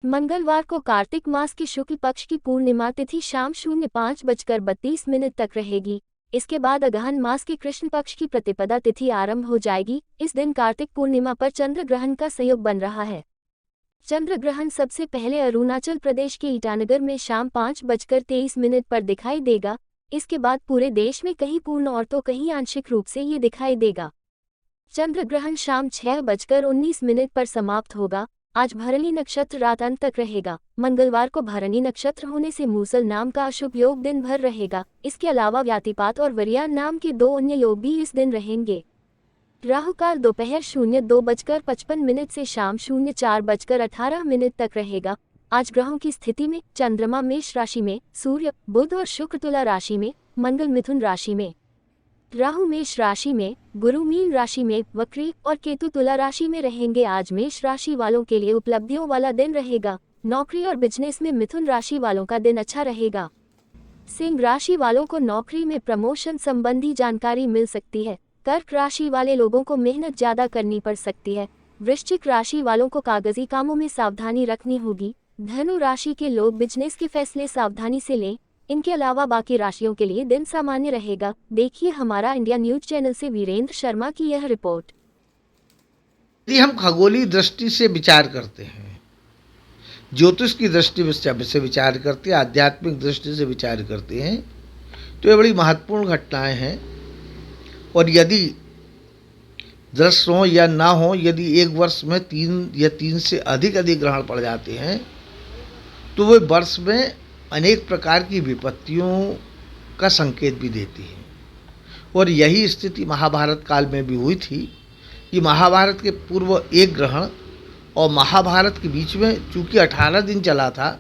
मंगलवार को कार्तिक मास की शुक्ल पक्ष की पूर्णिमा तिथि शाम 05:32 तक रहेगी। इसके बाद अगहन मास की कृष्ण पक्ष की प्रतिपदा तिथि आरंभ हो जाएगी। इस दिन कार्तिक पूर्णिमा पर चंद्र ग्रहण का संयोग बन रहा है। चंद्र ग्रहण सबसे पहले अरुणाचल प्रदेश के ईटानगर में शाम 5:23 पर दिखाई देगा। इसके बाद पूरे देश में कहीं पूर्ण और तो कहीं आंशिक रूप से ये दिखाई देगा। चंद्र ग्रहण शाम 6:19 पर समाप्त होगा। आज भरणी नक्षत्र रात अंत तक रहेगा। मंगलवार को भरणी नक्षत्र होने से मूसल नाम का अशुभ योग दिन भर रहेगा। इसके अलावा व्यातिपात और वरियान नाम के 2 अन्य योग भी इस दिन रहेंगे। राहु काल दोपहर 02:55 से शाम 04:18 तक रहेगा। आज ग्रहों की स्थिति में चंद्रमा मेष राशि में, सूर्य, बुध और शुक्र तुला राशि में, मंगल मिथुन राशि में, राहु मेष राशि में, गुरु मीन राशि में, वक्री और केतु तुला राशि में रहेंगे। आज मेष राशि वालों के लिए उपलब्धियों वाला दिन रहेगा। नौकरी और बिजनेस में मिथुन राशि वालों का दिन अच्छा रहेगा। सिंह राशि वालों को नौकरी में प्रमोशन संबंधी जानकारी मिल सकती है। कर्क राशि वाले लोगों को मेहनत ज्यादा करनी पड़ सकती है। वृश्चिक राशि वालों को कागजी कामों में सावधानी रखनी होगी। धनु राशि के लोग बिजनेस के फैसले सावधानी से लें। इनके अलावा बाकी राशियों के लिए दिन सामान्य रहेगा। देखिए हमारा इंडिया न्यूज चैनल से वीरेंद्र शर्मा की यह रिपोर्ट। यदि हम खगोलीय दृष्टि से विचार करते हैं, ज्योतिष की दृष्टि से विचार करते हैं, आध्यात्मिक दृष्टि से विचार करते हैं, तो ये बड़ी महत्वपूर्ण घटनाएं हैं। और यदि दृश्य हो या ना हो, यदि एक वर्ष में 3 या 3 से अधिक ग्रहण पड़ जाते हैं तो वे वर्ष में अनेक प्रकार की विपत्तियों का संकेत भी देती है। और यही स्थिति महाभारत काल में भी हुई थी कि महाभारत के पूर्व एक ग्रहण और महाभारत के बीच में चूंकि 18 दिन चला था,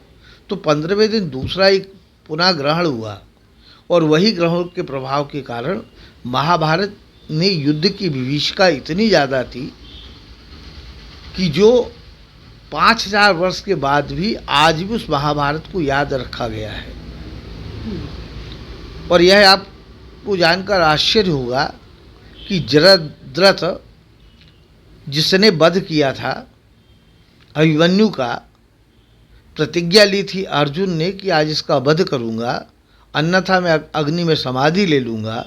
तो 15वें दिन दूसरा एक पुनः ग्रहण हुआ। और वही ग्रहण के प्रभाव के कारण महाभारत में युद्ध की विभीषिका इतनी ज़्यादा थी कि जो 5000 वर्ष के बाद भी आज भी उस महाभारत को याद रखा गया है। और यह आपको जानकर आश्चर्य होगा कि जयद्रथ, जिसने वध किया था अभिमन्यु का, प्रतिज्ञा ली थी अर्जुन ने कि आज इसका वध करूँगा, अन्यथा मैं अग्नि में समाधि ले लूँगा।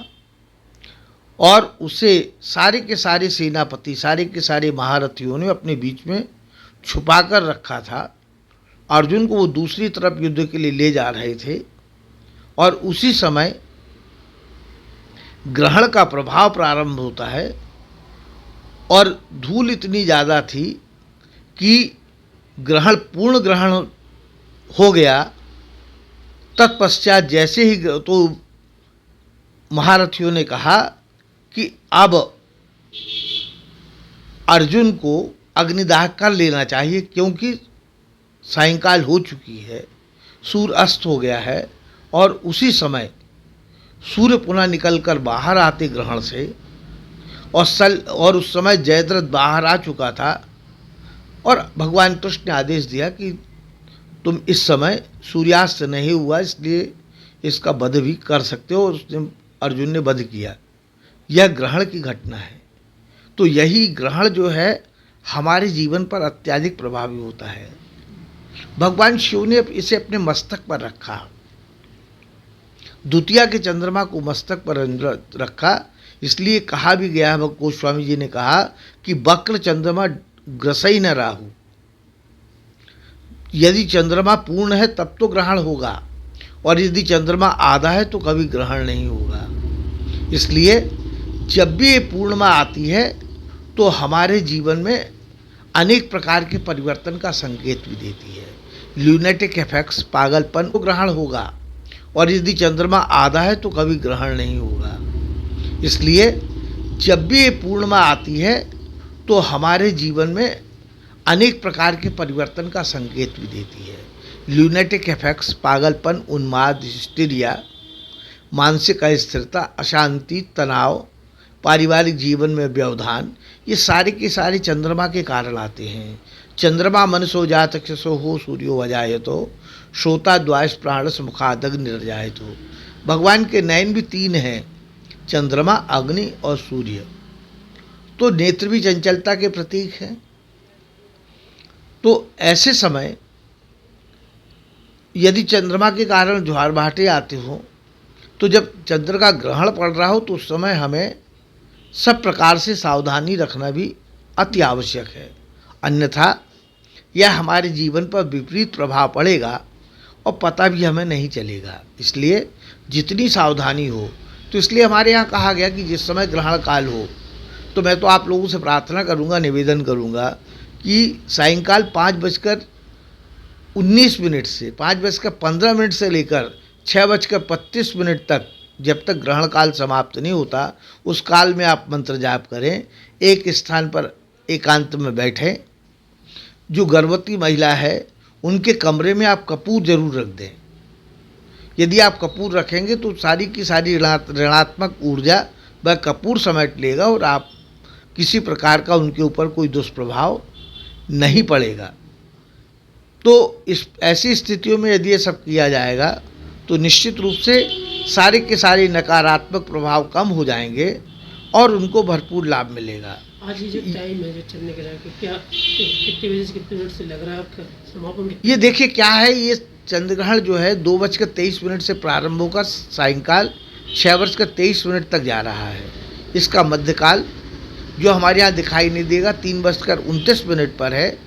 और उसे सारे के सारे सेनापति, सारे के सारे महारथियों ने अपने बीच में छुपा कर रखा था। अर्जुन को वो दूसरी तरफ युद्ध के लिए ले जा रहे थे और उसी समय ग्रहण का प्रभाव प्रारंभ होता है और धूल इतनी ज़्यादा थी कि ग्रहण पूर्ण ग्रहण हो गया। तत्पश्चात जैसे ही तो महारथियों ने कहा कि अब अर्जुन को अग्निदाह कर लेना चाहिए, क्योंकि सायंकाल हो चुकी है, सूर्य अस्त हो गया है। और उसी समय सूर्य पुनः निकलकर बाहर आते ग्रहण से, और उस समय जयद्रथ बाहर आ चुका था। और भगवान कृष्ण ने आदेश दिया कि तुम इस समय सूर्यास्त नहीं हुआ, इसलिए इसका वध भी कर सकते हो। और उसने अर्जुन ने वध किया। यह ग्रहण की घटना है। तो यही ग्रहण जो है हमारे जीवन पर अत्यधिक प्रभावी होता है। भगवान शिव ने इसे अपने मस्तक पर रखा, द्वितीया के चंद्रमा को मस्तक पर रखा। इसलिए कहा भी गया है, गोस्वामी जी ने कहा कि वक्र चंद्रमा ग्रसई न राहु। यदि चंद्रमा पूर्ण है तब तो ग्रहण होगा, और यदि चंद्रमा आधा है तो कभी ग्रहण नहीं होगा। इसलिए जब भी ये पूर्णिमा आती है तो हमारे जीवन में अनेक प्रकार के परिवर्तन का संकेत भी देती है। ल्यूनेटिक इफेक्ट्स, पागलपन को ग्रहण होगा, और यदि चंद्रमा आधा है तो कभी ग्रहण नहीं होगा। इसलिए जब भी ये पूर्णिमा आती है तो हमारे जीवन में अनेक प्रकार के परिवर्तन का संकेत भी देती है। ल्यूनेटिक इफेक्ट्स, पागलपन, उन्माद, हिस्टीरिया, मानसिक अस्थिरता, अशांति, तनाव, पारिवारिक जीवन में व्यवधान, ये सारे के सारे चंद्रमा के कारण आते हैं। चंद्रमा मनसो जात चक्षुषो हो सूर्यो वजायतो श्रोता द्वाश प्राणस मुखादग निर्जायतो। भगवान के नयन भी 3 हैं, चंद्रमा, अग्नि और सूर्य। तो नेत्र भी चंचलता के प्रतीक हैं। तो ऐसे समय यदि चंद्रमा के कारण ज्वार भाटे आते हों, तो जब चंद्र का ग्रहण पड़ रहा हो तो उस समय हमें सब प्रकार से सावधानी रखना भी अति आवश्यक है। अन्यथा यह हमारे जीवन पर विपरीत प्रभाव पड़ेगा और पता भी हमें नहीं चलेगा। इसलिए जितनी सावधानी हो, तो इसलिए हमारे यहाँ कहा गया कि जिस समय ग्रहण काल हो, तो मैं तो आप लोगों से प्रार्थना करूँगा, निवेदन करूँगा कि सायंकाल 5:19 से 5:15 से लेकर 6:35 तक, जब तक ग्रहण काल समाप्त नहीं होता, उस काल में आप मंत्र जाप करें। एक स्थान पर एकांत में बैठें। जो गर्भवती महिला है, उनके कमरे में आप कपूर जरूर रख दें। यदि आप कपूर रखेंगे तो सारी की सारी ऋणात्मक ऊर्जा वह कपूर समेट लेगा और आप किसी प्रकार का उनके ऊपर कोई दुष्प्रभाव नहीं पड़ेगा। तो इस ऐसी स्थितियों में यदि ये सब किया जाएगा तो निश्चित रूप से सारे के सारे नकारात्मक प्रभाव कम हो जाएंगे और उनको भरपूर लाभ मिलेगा। आज ये जो टाइम है जो चंद्र ग्रहण का, क्या कितने बजे से कितने मिनट से लग रहा है आपका समापन? ये देखिए क्या है, ये चंद्र ग्रहण जो है 2:23 से प्रारंभ होकर सायंकाल 6:23 तक जा रहा है। इसका मध्यकाल जो हमारे यहाँ दिखाई नहीं देगा 3:29 पर है।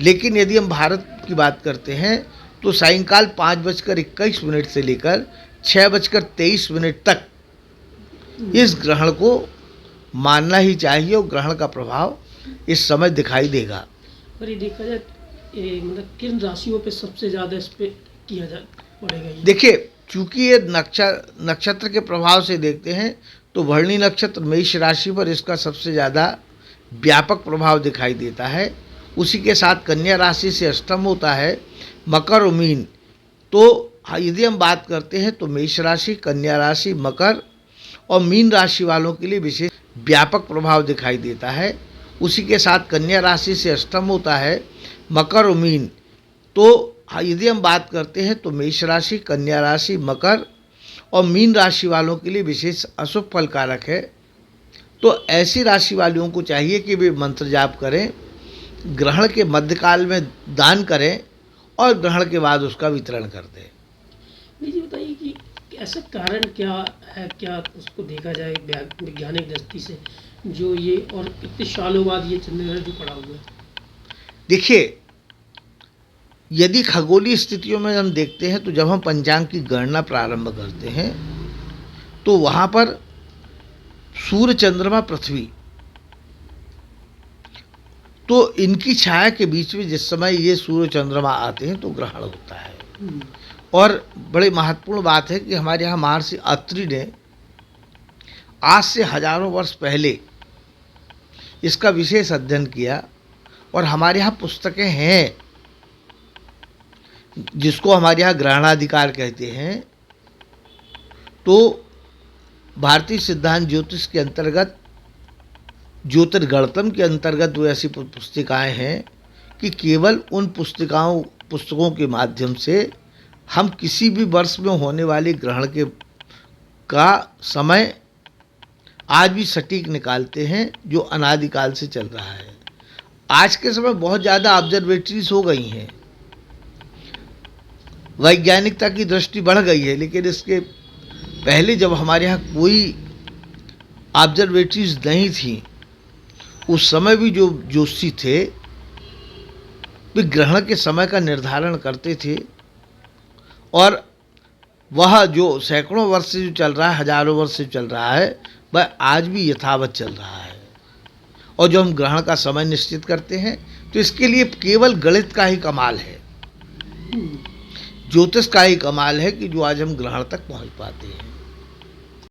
लेकिन यदि हम भारत की बात करते हैं तो सायंकाल 5:21 से लेकर 6:23 तक इस ग्रहण को मानना ही चाहिए और ग्रहण का प्रभाव इस समय दिखाई देगा। पर ये देखा जाए मतलब किन राशियों पे सबसे ज़्यादा इस पे किया जा पड़ेगा ये? देखिए, चूंकि ये नक्षत्र के प्रभाव से देखते हैं तो भरणी नक्षत्र मेष राशि पर इसका सबसे ज़्यादा व्यापक प्रभाव दिखाई देता है। उसी के साथ कन्या राशि से अष्टम होता है मकर और मीन। तो यदि हम बात करते हैं तो मेष राशि, कन्या राशि, मकर और मीन राशि वालों के लिए विशेष व्यापक प्रभाव दिखाई देता है। उसी के साथ कन्या राशि से अष्टम होता है मकर और मीन। तो यदि हम बात करते हैं तो मेष राशि, कन्या राशि, मकर और मीन राशि वालों के लिए विशेष अशुभ फल कारक है। तो ऐसी राशि वालों को चाहिए कि वे मंत्र जाप करें, ग्रहण के मध्यकाल में दान करें और ग्रहण के बाद उसका वितरण कर दें। जी बताइए कि ऐसा कारण क्या है, क्या उसको देखा जाए वैज्ञानिक दृष्टि से, जो ये और इतने सालों बाद ये चंद्र ग्रहण जो पड़ा हुआ है? देखिए, यदि खगोलीय स्थितियों में हम देखते हैं तो जब हम पंचांग की गणना प्रारंभ करते हैं तो वहाँ पर सूर्य, चंद्रमा, पृथ्वी, तो इनकी छाया के बीच में जिस समय ये सूर्य चंद्रमा आते हैं तो ग्रहण होता है। और बड़े महत्वपूर्ण बात है कि हमारे यहाँ महर्षि अत्रि ने आज से हजारों वर्ष पहले इसका विशेष अध्ययन किया और हमारे यहाँ पुस्तकें हैं जिसको हमारे यहाँ ग्रहणाधिकार कहते हैं। तो भारतीय सिद्धांत ज्योतिष के अंतर्गत, ज्योतिर्गणितम के अंतर्गत वो ऐसी पुस्तिकाएँ हैं कि केवल उन पुस्तकों के माध्यम से हम किसी भी वर्ष में होने वाले ग्रहण का समय आज भी सटीक निकालते हैं, जो अनादिकाल से चल रहा है। आज के समय बहुत ज़्यादा ऑब्जर्वेटरीज हो गई हैं, वैज्ञानिकता की दृष्टि बढ़ गई है, लेकिन इसके पहले जब हमारे यहाँ कोई ऑब्जर्वेटरीज नहीं थी, उस समय भी जो ज्योतिषी थे वे ग्रहण के समय का निर्धारण करते थे और वह जो सैकड़ों वर्ष से जो चल रहा है, हजारों वर्ष से चल रहा है, वह आज भी यथावत चल रहा है। और जो हम ग्रहण का समय निश्चित करते हैं तो इसके लिए केवल गणित का ही कमाल है, ज्योतिष का ही कमाल है कि जो आज हम ग्रहण तक पहुंच पाते हैं।